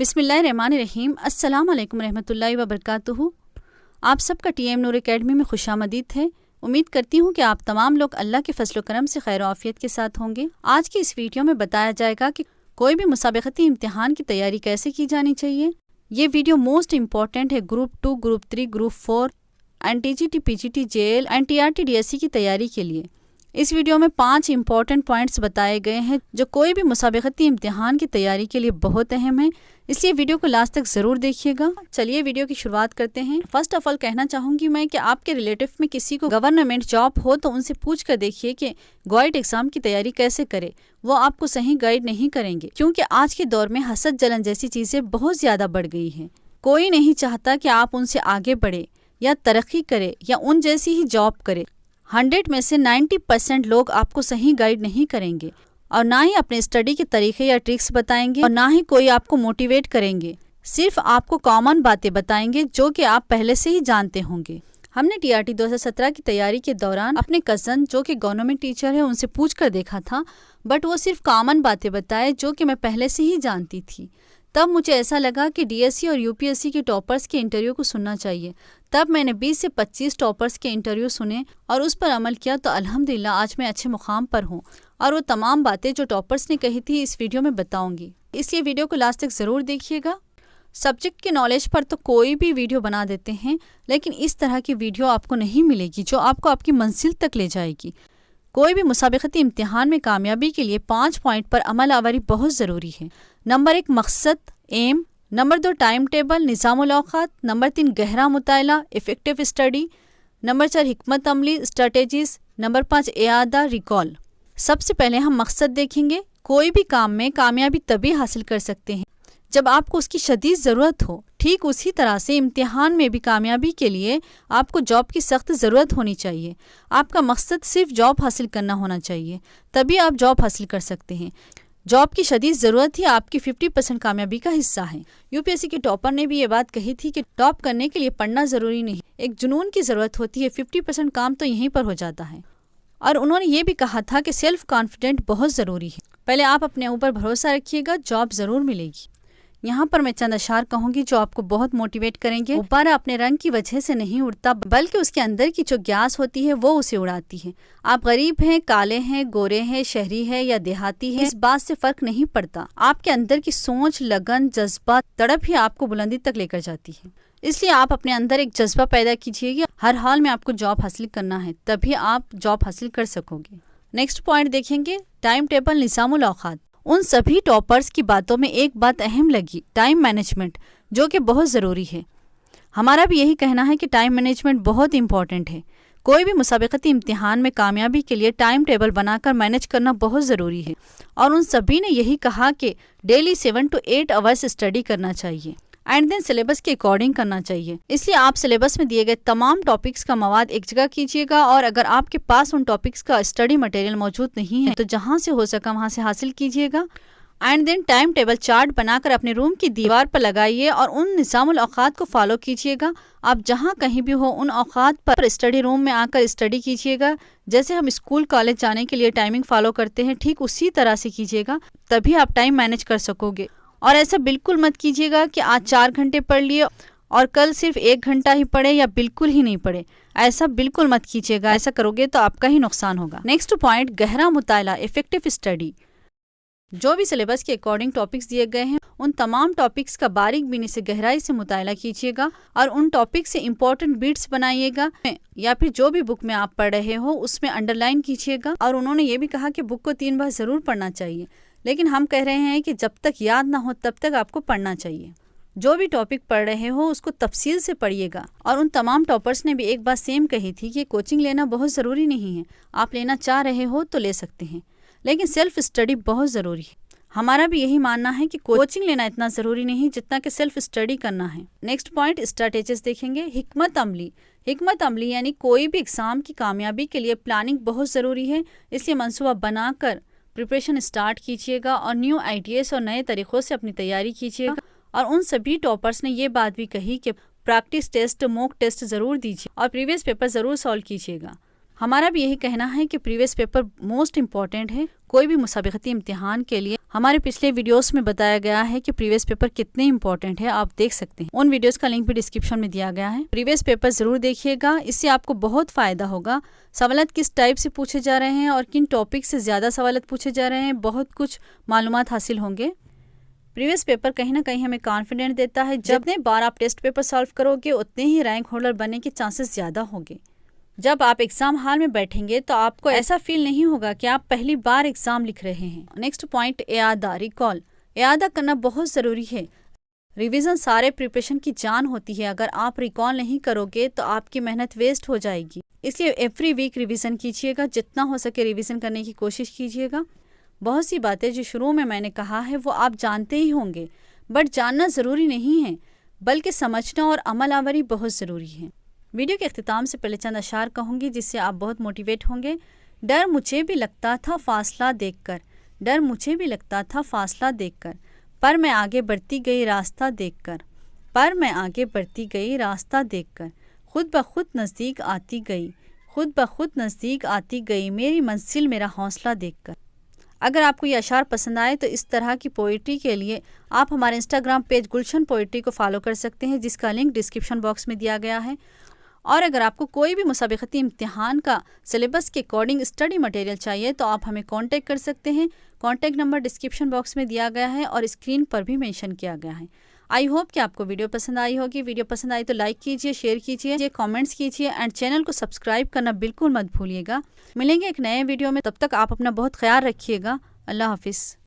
बिस्मिल्लाहिर्रहमानिर्रहीम। अस्सलाम वालेकुम रहमतुल्लाहि व बरकातुहू। आप सबका TM नूर एकेडमी में खुशामदीद है। उम्मीद करती हूँ कि आप तमाम लोग अल्लाह के फजल करम से खैर आफियत के साथ होंगे। आज की इस वीडियो में बताया जाएगा कि कोई भी मुसाबकती इम्तिहान की तैयारी कैसे की जानी चाहिए। ये वीडियो मोस्ट इम्पॉर्टेंट है group 2, group 3, group 4 and TGT, PGT, JL and TRT, DSC की तैयारी के लिए। इस वीडियो में 5 इंपॉर्टेंट पॉइंट्स बताए गए हैं जो कोई भी मुसाबकती इम्तिहान की तैयारी के लिए बहुत अहम है, इसलिए वीडियो को लास्ट तक ज़रूर देखिएगा। चलिए वीडियो की शुरुआत करते हैं। फर्स्ट ऑफ ऑल कहना चाहूँगी मैं कि आपके रिलेटिव में किसी को गवर्नमेंट जॉब हो तो उनसे पूछ कर देखिए कि गवर्नमेंट एग्ज़ाम की तैयारी कैसे करे। वो आपको सही गाइड नहीं करेंगे, क्योंकि आज के दौर में हसद जलन जैसी चीज़ें बहुत ज़्यादा बढ़ गई हैं। कोई नहीं चाहता कि आप उनसे आगे बढ़े या तरक्की करे या उन जैसी ही जॉब करे। 100 में से 90% लोग आपको सही गाइड नहीं करेंगे और ना ही अपने स्टडी के तरीके या ट्रिक्स बताएंगे और ना ही कोई आपको मोटिवेट करेंगे। सिर्फ आपको कॉमन बातें बताएंगे जो कि आप पहले से ही जानते होंगे। हमने TRT 2017 की तैयारी के दौरान अपने कज़न जो कि गवर्नमेंट टीचर है उनसे पूछ कर देखा था, बट वो सिर्फ कॉमन बातें बताए जो कि मैं पहले से ही जानती थी। तब मुझे ऐसा लगा कि DSC और UPSC के टॉपर्स के इंटरव्यू को सुनना चाहिए। तब मैंने 20 से 25 टॉपर्स के इंटरव्यू सुने और उस पर अमल किया, तो अल्हम्दुलिल्लाह आज मैं अच्छे मुकाम पर हूँ और वो तमाम बातें जो टॉपर्स ने कही थी इस वीडियो में बताऊंगी, इसलिए वीडियो को लास्ट तक ज़रूर देखिएगा। सब्जेक्ट के नॉलेज पर तो कोई भी वीडियो बना देते हैं, लेकिन इस तरह की वीडियो आपको नहीं मिलेगी जो आपको आपकी मंजिल तक ले जाएगी। कोई भी मुसाबकती इम्तिहान में कामयाबी के लिए 5 पॉइंट पर अमल आवरी बहुत ज़रूरी है। नंबर 1 मकसद, एम। नंबर 2 टाइम टेबल, निज़ामुल औक़ात। नंबर 3 गहरा मुताला, इफ़ेक्टिव स्टडी। नंबर 4 हिकमत अमली, स्ट्रेटेजीज। Number 5 इआदा, recall. सबसे पहले हम मकसद देखेंगे। कोई भी काम में कामयाबी तभी हासिल कर सकते हैं जब आपको उसकी शदीद ज़रूरत हो। ठीक उसी तरह से इम्तिहान में भी कामयाबी के लिए आपको जॉब की सख्त ज़रूरत होनी चाहिए। आपका मकसद सिर्फ जॉब हासिल करना होना चाहिए, तभी आप जॉब हासिल कर सकते हैं। जॉब की शदीद ज़रूरत ही आपकी 50% कामयाबी का हिस्सा है। UPSC के टॉपर ने भी ये बात कही थी कि टॉप करने के लिए पढ़ना ज़रूरी नहीं, एक जुनून की ज़रूरत होती है। 50% काम तो यहीं पर हो जाता है। और उन्होंने ये भी कहा था कि सेल्फ कॉन्फिडेंट बहुत ज़रूरी है। पहले आप अपने ऊपर भरोसा रखिएगा, जॉब ज़रूर मिलेगी। यहाँ पर मैं चंद अशार कहूँगी जो आपको बहुत मोटिवेट करेंगे। गुब्बारा अपने रंग की वजह से नहीं उड़ता, बल्कि उसके अंदर की जो गैस होती है वो उसे उड़ाती है। आप गरीब हैं, काले हैं, गोरे हैं, शहरी हैं या देहाती हैं, इस बात से फर्क नहीं पड़ता। आपके अंदर की सोच, लगन, जज्बा, तड़प ही आपको बुलंदी तक लेकर जाती है। इसलिए आप अपने अंदर एक जज्बा पैदा कीजिए कि हर हाल में आपको जॉब हासिल करना है, तभी आप जॉब हासिल कर सकोगे। नेक्स्ट पॉइंट देखेंगे, टाइम टेबल, निज़ामुल औक़ात। उन सभी टॉपर्स की बातों में एक बात अहम लगी, टाइम मैनेजमेंट, जो कि बहुत ज़रूरी है। हमारा भी यही कहना है कि टाइम मैनेजमेंट बहुत इंपॉर्टेंट है। कोई भी मुसाबकती इम्तिहान में कामयाबी के लिए टाइम टेबल बनाकर मैनेज करना बहुत ज़रूरी है। और उन सभी ने यही कहा कि डेली 7 to 8 आवर्स स्टडी करना चाहिए एंड देन सिलेबस के अकॉर्डिंग करना चाहिए। इसलिए आप सिलेबस में दिए गए तमाम टॉपिक्स का मवाद एक जगह कीजिएगा, और अगर आपके पास उन टॉपिक्स का स्टडी मटेरियल मौजूद नहीं है तो जहाँ से हो सका वहाँ से हासिल कीजिएगा। And then time table chart बनाकर अपने रूम की दीवार पर लगाइए और उन निज़ामुल औक़ात को फॉलो कीजिएगा। आप जहाँ कहीं भी हो उन औक़ात पर स्टडी रूम में आकर स्टडी कीजिएगा। जैसे हम स्कूल कॉलेज जाने के लिए टाइमिंग फॉलो करते हैं, ठीक उसी तरह से कीजिएगा, तभी आप टाइम मैनेज कर सकोगे। और ऐसा बिल्कुल मत कीजिएगा कि आज 4 घंटे पढ़ लिए और कल सिर्फ 1 घंटा ही पढ़े या बिल्कुल ही नहीं पढ़े। ऐसा बिल्कुल मत कीजिएगा, ऐसा करोगे तो आपका ही नुकसान होगा। नेक्स्ट पॉइंट, गहरा मुताला, इफ़ेक्टिव स्टडी। जो भी सिलेबस के अकॉर्डिंग टॉपिक्स दिए गए हैं उन तमाम टॉपिक्स का बारीक बीनी से गहराई से मुताला कीजिएगा और उन टॉपिक्स से इम्पोर्टेंट बिट्स बनाइएगा, या फिर जो भी बुक में आप पढ़ रहे हो उसमें अंडरलाइन कीजिएगा। और उन्होंने ये भी कहा कि बुक को 3 बार ज़रूर पढ़ना चाहिए, लेकिन हम कह रहे हैं कि जब तक याद ना हो तब तक आपको पढ़ना चाहिए। जो भी टॉपिक पढ़ रहे हो उसको तफसील से पढ़िएगा। और उन तमाम टॉपर्स ने भी एक बात सेम कही थी कि कोचिंग लेना बहुत ज़रूरी नहीं है, आप लेना चाह रहे हो तो ले सकते हैं, लेकिन सेल्फ स्टडी बहुत ज़रूरी है। हमारा भी यही मानना है कि कोचिंग लेना इतना ज़रूरी नहीं जितना कि सेल्फ स्टडी करना है। नेक्स्ट पॉइंट, स्ट्रैटेजीज देखेंगे। हिकमत अमली। हिकमत अमली यानी कोई भी एग्ज़ाम की कामयाबी के लिए प्लानिंग बहुत ज़रूरी है, इसलिए मनसूबा बनाकर प्रिपरेशन स्टार्ट कीजिएगा और न्यू आइडियाज़ और नए तरीक़ों से अपनी तैयारी कीजिएगा। और उन सभी टॉपर्स ने ये बात भी कही कि प्रैक्टिस टेस्ट, मॉक टेस्ट ज़रूर दीजिए और प्रीवियस पेपर ज़रूर सॉल्व कीजिएगा। हमारा भी यही कहना है कि प्रीवियस पेपर मोस्ट इम्पॉर्टेंट है। कोई भी मुसाबिकती इम्तिहान के लिए हमारे पिछले वीडियोस में बताया गया है कि प्रीवियस पेपर कितने इम्पॉर्टेंट है, आप देख सकते हैं। उन वीडियोस का लिंक भी डिस्क्रिप्शन में दिया गया है। प्रीवियस पेपर ज़रूर देखिएगा, इससे आपको बहुत फ़ायदा होगा। सवालत किस टाइप से पूछे जा रहे हैं और किन टॉपिक से ज़्यादा सवालत पूछे जा रहे हैं, बहुत कुछ मालूमात हासिल होंगे। प्रीवियस पेपर कहीं ना कहीं हमें कॉन्फिडेंट देता है। जितने बार आप टेस्ट पेपर सॉल्व करोगे उतने ही रैंक होल्डर बनने के चांसेस ज़्यादा होंगे। जब आप एग्ज़ाम हॉल में बैठेंगे तो आपको ऐसा फील नहीं होगा कि आप पहली बार एग्ज़ाम लिख रहे हैं। नेक्स्ट पॉइंट, इयादा रिकॉल। इयादा करना बहुत ज़रूरी है। रिवीजन सारे प्रिपरेशन की जान होती है। अगर आप रिकॉल नहीं करोगे तो आपकी मेहनत वेस्ट हो जाएगी। इसलिए एवरी वीक रिवीजन कीजिएगा, जितना हो सके रिवीजन करने की कोशिश कीजिएगा। बहुत सी बातें जो शुरू में मैंने कहा है वो आप जानते ही होंगे, बट जानना ज़रूरी नहीं है, बल्कि समझना और अमल आवरी बहुत ज़रूरी है। वीडियो के अख्तिताम से पहले चंद अशार कहूँगी जिससे आप बहुत मोटिवेट होंगे। डर मुझे भी लगता था फासला देखकर, डर मुझे भी लगता था फासला देखकर, पर मैं आगे बढ़ती गई रास्ता देखकर, पर मैं आगे बढ़ती गई रास्ता देखकर, खुद ब खुद नज़दीक आती गई, खुद ब खुद नज़दीक आती गई, मेरी मंजिल मेरा हौसला देखकर। अगर आपको ये अशार पसंद आए तो इस तरह की पोइट्री के लिए आप हमारे इंस्टाग्राम पेज गुलशन पोइट्री को फॉलो कर सकते हैं, जिसका लिंक डिस्क्रिप्शन बॉक्स में दिया गया है। और अगर आपको कोई भी मुसाबिकती इम्तिहान का सिलेबस के अकॉर्डिंग स्टडी मटेरियल चाहिए तो आप हमें कांटेक्ट कर सकते हैं। कांटेक्ट नंबर डिस्क्रिप्शन बॉक्स में दिया गया है और स्क्रीन पर भी मेंशन किया गया है। आई होप कि आपको वीडियो पसंद आई होगी। वीडियो पसंद आई तो लाइक कीजिए, शेयर कीजिए, कमेंट्स कीजिए एंड चैनल को सब्सक्राइब करना बिल्कुल मत भूलिएगा। मिलेंगे एक नए वीडियो में, तब तक आप अपना बहुत ख्याल रखिएगा। अल्लाह हाफिज़।